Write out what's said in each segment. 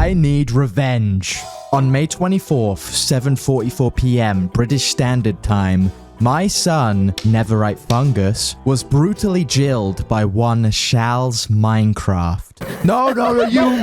I need revenge. On May 24th, 7:44 p.m. British Standard Time, my son, Neverite Fungus, was brutally jailed by one Charles Minecraft. No, you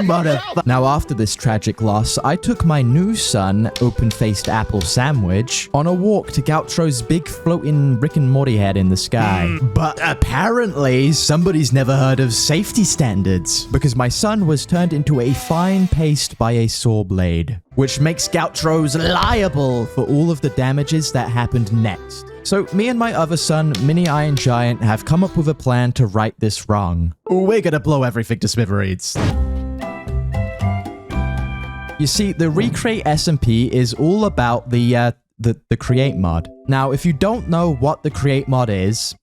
motherfucker. Now, after this tragic loss, I took my new son, Open-Faced Apple Sandwich, on a walk to Gautro's big floating Rick and Morty head in the sky. But apparently, somebody's never heard of safety standards, because my son was turned into a fine paste by a saw blade, which makes Gautro's liable for all of the damages that happened next. So me and my other son, Mini Iron Giant, have come up with a plan to right this wrong. We're gonna blow everything to smithereens. You see, the Recreate SMP is all about the Create mod. Now, if you don't know what the Create mod is,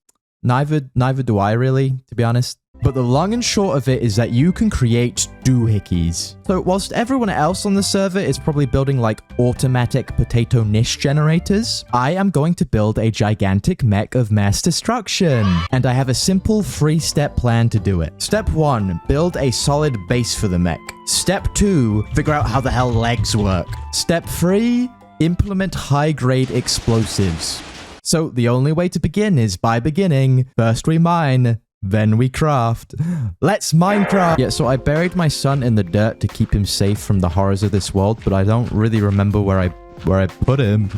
neither do I really, to be honest. But the long and short of it is that you can create doohickeys. So whilst everyone else on the server is probably building like automatic potato niche generators, I am going to build a gigantic mech of mass destruction. And I have a simple 3-step plan to do it. Step 1, build a solid base for the mech. Step 2, figure out how the hell legs work. Step 3, implement high-grade explosives. So the only way to begin is by beginning. First we mine, then we craft. Let's Minecraft! Yeah, so I buried my son in the dirt to keep him safe from the horrors of this world, but I don't really remember where I put him.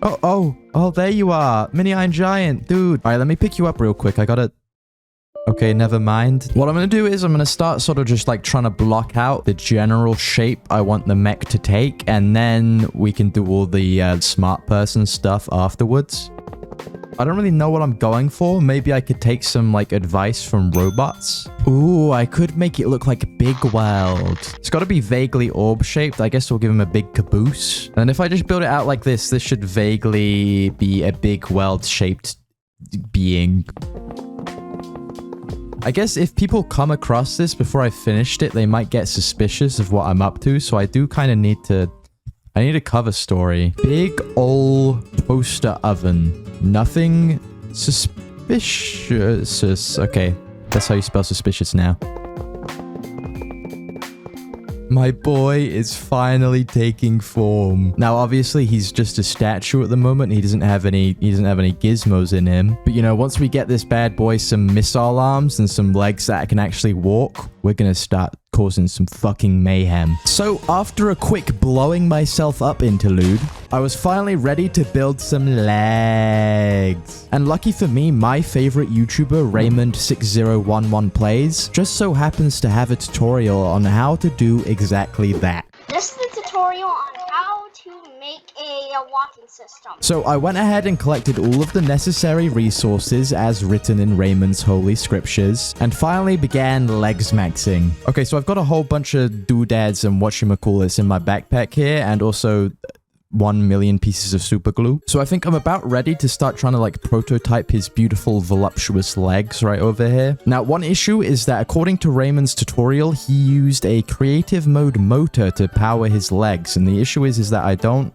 Oh, there you are. Mini Iron Giant, dude. All right, let me pick you up real quick. I gotta... Okay, never mind. What I'm gonna do is I'm gonna start sort of just like trying to block out the general shape I want the mech to take, and then we can do all the smart person stuff afterwards. I don't really know what I'm going for. Maybe I could take some, like, advice from robots. Ooh, I could make it look like a big world. It's got to be vaguely orb-shaped. I guess we'll give him a big caboose. And if I just build it out like this should vaguely be a big world-shaped being. I guess if people come across this before I finished it, they might get suspicious of what I'm up to. So I do kind of need to... I need a cover story. Big ol' toaster oven. Nothing suspicious. Okay, that's how you spell suspicious now. My boy is finally taking form. Now, obviously, he's just a statue at the moment. He doesn't have any gizmos in him. But, you know, once we get this bad boy some missile arms and some legs that can actually walk, we're gonna start causing some fucking mayhem. So, after a quick blowing myself up interlude, I was finally ready to build some legs. And lucky for me, my favorite YouTuber, Raymond6011 Plays, just so happens to have a tutorial on how to do exactly that. This is the tutorial on how to make a walking system. So I went ahead and collected all of the necessary resources as written in Raymond's holy scriptures, and finally began legs maxing. Okay, so I've got a whole bunch of doodads and whatchamacallits in my backpack here, and also 1 million pieces of super glue. So I think I'm about ready to start trying to like prototype his beautiful voluptuous legs right over here. Now, one issue is that according to Raymond's tutorial, he used a creative mode motor to power his legs. And the issue is that I don't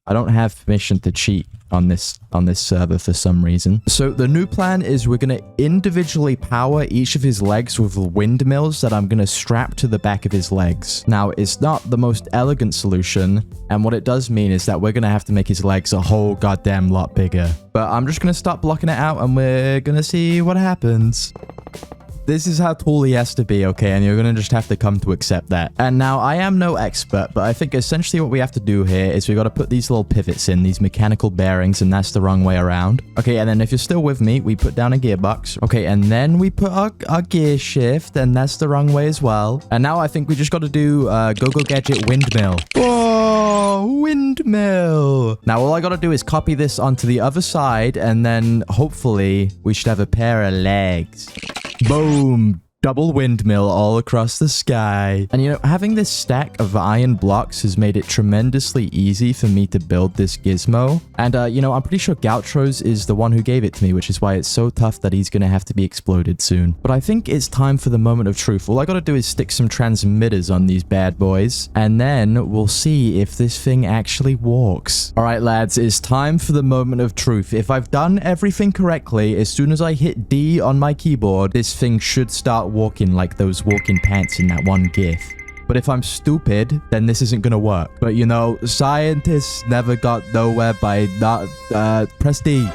have permission to cheat on this server for some reason. So the new plan is we're going to individually power each of his legs with windmills that I'm going to strap to the back of his legs. Now, it's not the most elegant solution, and what it does mean is that we're going to have to make his legs a whole goddamn lot bigger. But I'm just going to start blocking it out, and we're going to see what happens. This is how tall he has to be, okay? And you're going to just have to come to accept that. And now, I am no expert, but I think essentially what we have to do here is we got to put these little pivots in, these mechanical bearings, and that's the wrong way around. Okay, and then if you're still with me, we put down a gearbox. Okay, and then we put our gear shift, and that's the wrong way as well. And now I think we just got to do Go-Go Gadget Windmill. Whoa, windmill. Now, all I got to do is copy this onto the other side, and then hopefully we should have a pair of legs. Boom. Double windmill all across the sky. And, you know, having this stack of iron blocks has made it tremendously easy for me to build this gizmo. And, you know, I'm pretty sure Gautro's is the one who gave it to me, which is why it's so tough that he's going to have to be exploded soon. But I think it's time for the moment of truth. All I got to do is stick some transmitters on these bad boys, and then we'll see if this thing actually walks. All right, lads, it's time for the moment of truth. If I've done everything correctly, as soon as I hit D on my keyboard, this thing should start walking like those walking pants in that one gif. But if I'm stupid, then this isn't gonna work. But you know, scientists never got nowhere by not, press D.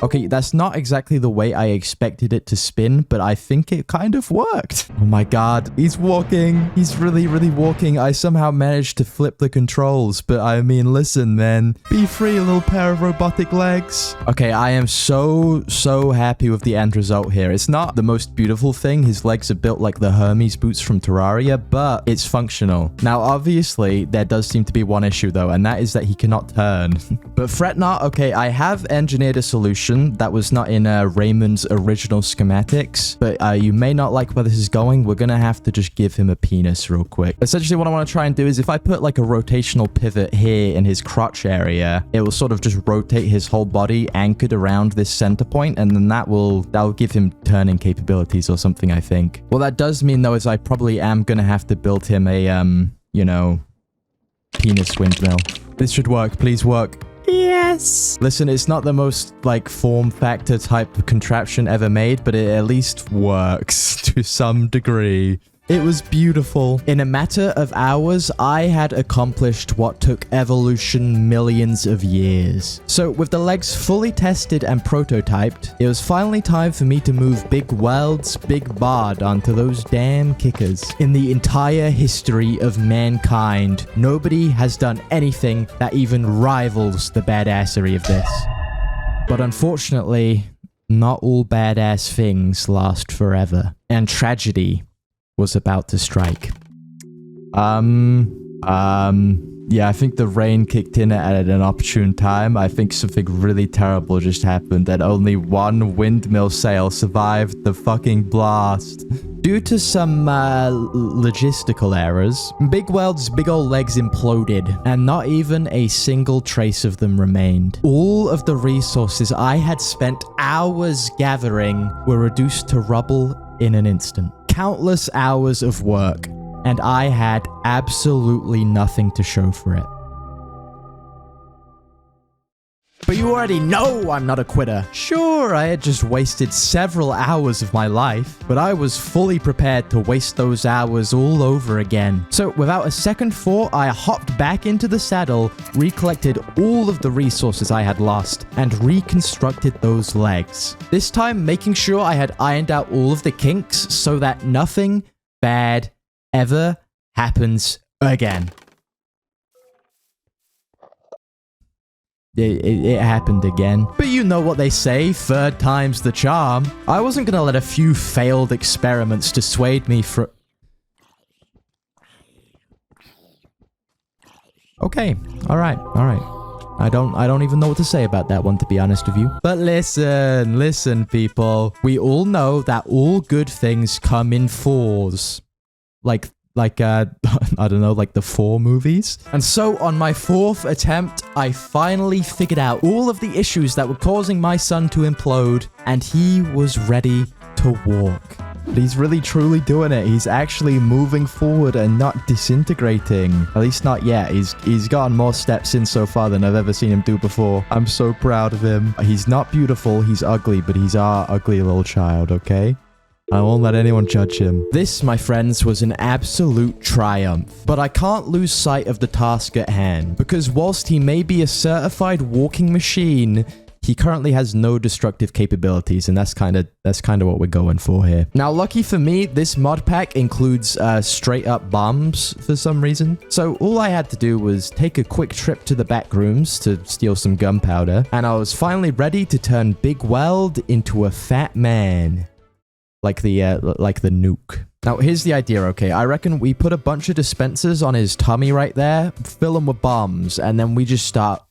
Okay, that's not exactly the way I expected it to spin, but I think it kind of worked. Oh my god, he's walking. He's really, really walking. I somehow managed to flip the controls, but I mean, listen, man. Be free, little pair of robotic legs. Okay, I am so happy with the end result here. It's not the most beautiful thing. His legs are built like the Hermes boots from Terraria, but it's functional. Now, obviously, there does seem to be one issue, though, and that is that he cannot turn. But fret not. Okay, I have engineered a solution that was not in Raymond's original schematics, but you may not like where this is going. We're gonna have to just give him a penis real quick. Essentially, what I want to try and do is if I put like a rotational pivot here in his crotch area, it will sort of just rotate his whole body anchored around this center point, and then that'll give him turning capabilities or something, I think. What that does mean, though, is I probably am gonna have to build him a, you know, penis windmill. This should work. Please work. Yes! Listen, it's not the most, like, form factor type of contraption ever made, but it at least works to some degree. It was beautiful. In a matter of hours, I had accomplished what took evolution millions of years. So with the legs fully tested and prototyped, it was finally time for me to move Big Weld's Big Bod onto those damn kickers. In the entire history of mankind, nobody has done anything that even rivals the badassery of this. But unfortunately, not all badass things last forever. And tragedy was about to strike. Yeah, I think the rain kicked in at an opportune time. I think something really terrible just happened, and only one windmill sail survived the fucking blast. Due to some logistical errors, Big Weld's big old legs imploded, and not even a single trace of them remained. All of the resources I had spent hours gathering were reduced to rubble in an instant. Countless hours of work, and I had absolutely nothing to show for it. But you already know I'm not a quitter. Sure, I had just wasted several hours of my life, but I was fully prepared to waste those hours all over again. So without a second thought, I hopped back into the saddle, recollected all of the resources I had lost, and reconstructed those legs. This time making sure I had ironed out all of the kinks so that nothing bad ever happens again. It happened again. But you know what they say, third time's the charm. I wasn't gonna let a few failed experiments dissuade me from... Okay, alright. I don't even know what to say about that one, to be honest with you. But listen, people. We all know that all good things come in fours. Like, I don't know, like the 4 movies. And so on my 4th attempt, I finally figured out all of the issues that were causing my son to implode, and he was ready to walk. But he's really truly doing it. He's actually moving forward and not disintegrating. At least not yet. He's gotten more steps in so far than I've ever seen him do before. I'm so proud of him. He's not beautiful, he's ugly, but he's our ugly little child, okay? I won't let anyone judge him. This, my friends, was an absolute triumph. But I can't lose sight of the task at hand, because whilst he may be a certified walking machine, he currently has no destructive capabilities, and that's kind of what we're going for here. Now, lucky for me, this mod pack includes straight up bombs for some reason. So all I had to do was take a quick trip to the back rooms to steal some gunpowder, and I was finally ready to turn Big Weld into a fat man. Like the nuke. Now, here's the idea, okay? I reckon we put a bunch of dispensers on his tummy right there, fill them with bombs, and then we just start...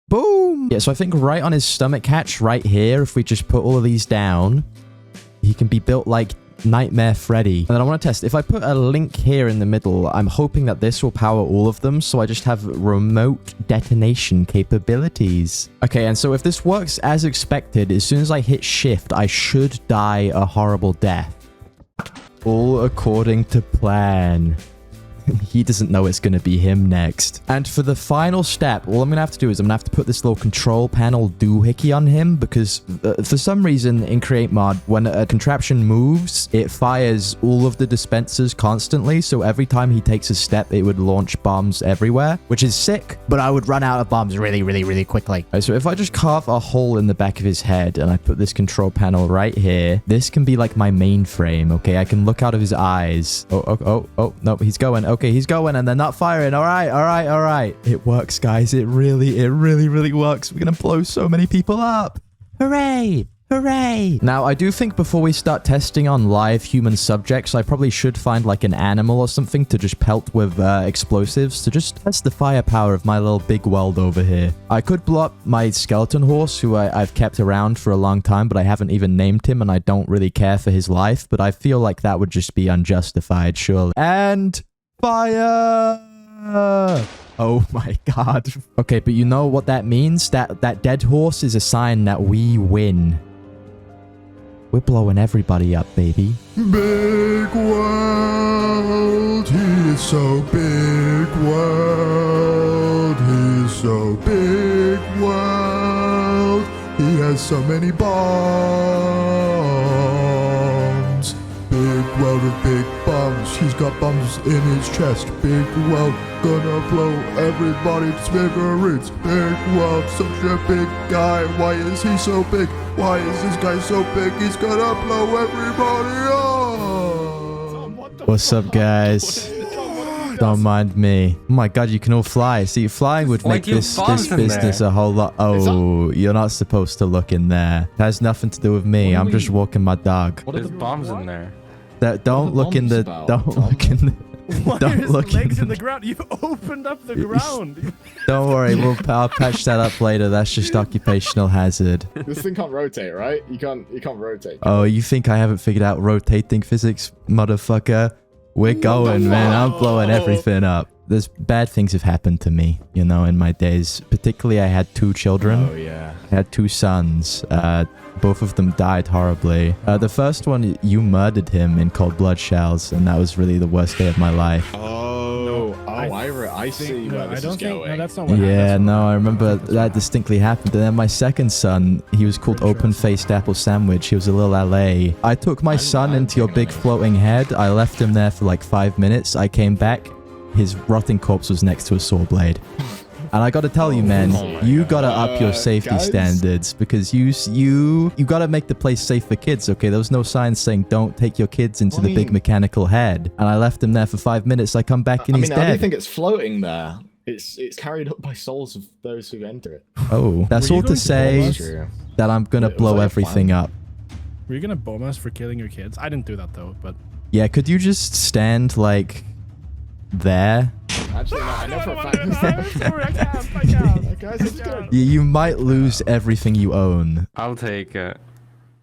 Boom! Yeah, so I think right on his stomach hatch right here, if we just put all of these down, he can be built like Nightmare Freddy. And then I want to test. If I put a link here in the middle, I'm hoping that this will power all of them, so I just have remote detonation capabilities. Okay, and so if this works as expected, as soon as I hit shift, I should die a horrible death. All according to plan. He doesn't know it's going to be him next. And for the final step, all I'm going to have to do is I'm going to have to put this little control panel doohickey on him because for some reason in Create Mod, when a contraption moves, it fires all of the dispensers constantly. So every time he takes a step, it would launch bombs everywhere, which is sick, but I would run out of bombs really, really, really quickly. Right, so if I just carve a hole in the back of his head and I put this control panel right here, this can be like my mainframe, okay? I can look out of his eyes. Oh, no, he's going. Okay, he's going and they're not firing. All right. It works, guys. It really works. We're gonna blow so many people up. Hooray! Hooray! Now, I do think before we start testing on live human subjects, I probably should find like an animal or something to just pelt with explosives to just test the firepower of my little big world over here. I could blow up my skeleton horse, who I've kept around for a long time, but I haven't even named him and I don't really care for his life, but I feel like that would just be unjustified, surely. And fire! Oh my god. Okay, but you know what that means? That dead horse is a sign that we win. We're blowing everybody up, baby. Big world, he is so big world, he is so big world, he has so many bombs. Big world with big bombs, he's got bombs in his chest. Big world, gonna blow everybody to smithereens. Big world, such a big guy, why is he so big? Why is this guy so big? He's gonna blow everybody up! What's up, guys? Don't mind me. Oh my god, you can all fly. See, flying would make this business a whole lot. Oh, you're not supposed to look in there. It has nothing to do with me. I'm just walking my dog. There's bombs in there. Don't look in the... Don't look in the... Why Don't are look his legs in in the ground? You opened up the ground. Don't worry, I'll patch that up later. That's just occupational hazard. This thing can't rotate, right? You can't rotate. Oh, you think I haven't figured out rotating physics, motherfucker? We're going, man. I'm blowing everything up. There's bad things have happened to me, you know, in my days. Particularly, I had 2 children. Oh, yeah. I had 2 sons. Both of them died horribly. The first one, you murdered him in cold blood shells, and that was really the worst day of my life. I see where this is going. No, that's not what Yeah, happened. no, I remember that distinctly happened. And then my second son, he was called Open-Faced Apple Sandwich. He was a little LA. I took my son into your big floating head. I left him there for like 5 minutes. I came back. His rotting corpse was next to a saw blade. And I gotta tell you, man, you gotta up your safety standards because you gotta make the place safe for kids, okay? There was no sign saying don't take your kids into the big mechanical head. And I left him there for 5 minutes. I come back and he's how do you dead. think it's floating there? It's carried up by souls of those who enter it. Oh, that's Were you all to going to say True. that I'm gonna Was blow that everything fun? up. Were you gonna bomb us for killing your kids? I didn't do that though, but Yeah, could you just stand like there? Actually, no, I know for a fact. Sorry, I can't. Guys, it's good. You might lose everything you own. I'll take it.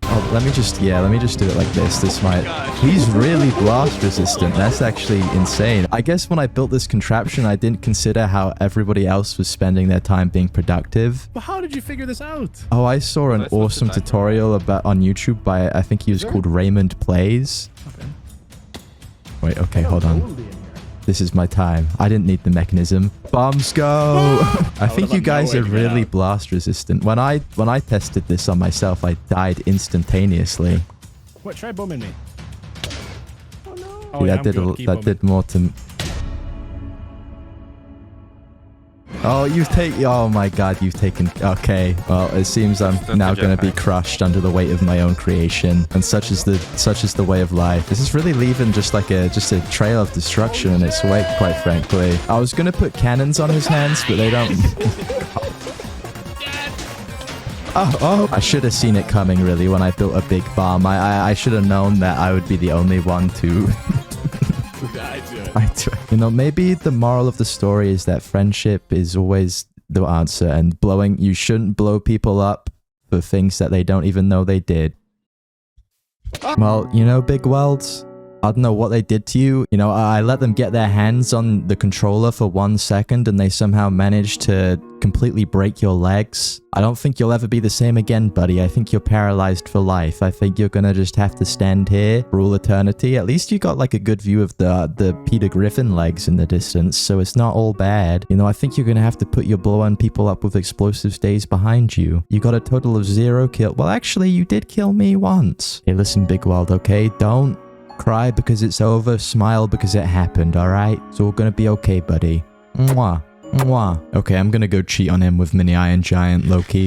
Oh, let me just do it like this. This might... He's really blast resistant. That's actually insane. I guess when I built this contraption, I didn't consider how everybody else was spending their time being productive. But how did you figure this out? Oh, I saw an That's not awesome the time. tutorial on YouTube by, I think he was called Raymond Plays. Okay. Wait, okay, hold on. This is my time. I didn't need the mechanism. Bombs go! I think you guys are really blast resistant. When I tested this on myself, I died instantaneously. What? Try bombing me. Oh no. Oh, Dude, yeah, that did more to... Oh, oh my god, you've taken... Okay, well, it seems I'm now going to be crushed under the weight of my own creation. And such is the way of life. This is really leaving just a trail of destruction in its wake, quite frankly. I was going to put cannons on his hands, but they don't... Oh, I should have seen it coming, really, when I built a big bomb. I should have known that I would be the only one to... You know, maybe the moral of the story is that friendship is always the answer, and you shouldn't blow people up for things that they don't even know they did. Well, you know, big worlds, I don't know what they did to you. You know, I let them get their hands on the controller for 1 second and they somehow managed to completely break your legs. I don't think you'll ever be the same again, buddy. I think you're paralyzed for life. I think you're gonna just have to stand here for all eternity. At least you got like a good view of the Peter Griffin legs in the distance, so it's not all bad. You know, I think you're gonna have to put your blowing people up with explosive stays behind you. You got a total of 0 kill. Well, actually, you did kill me once. Hey, listen, Big World, okay? Don't cry because it's over. Smile because it happened, alright? It's all gonna be okay, buddy. Mwah. Mwah. Okay, I'm gonna go cheat on him with Mini Iron Giant, low-key.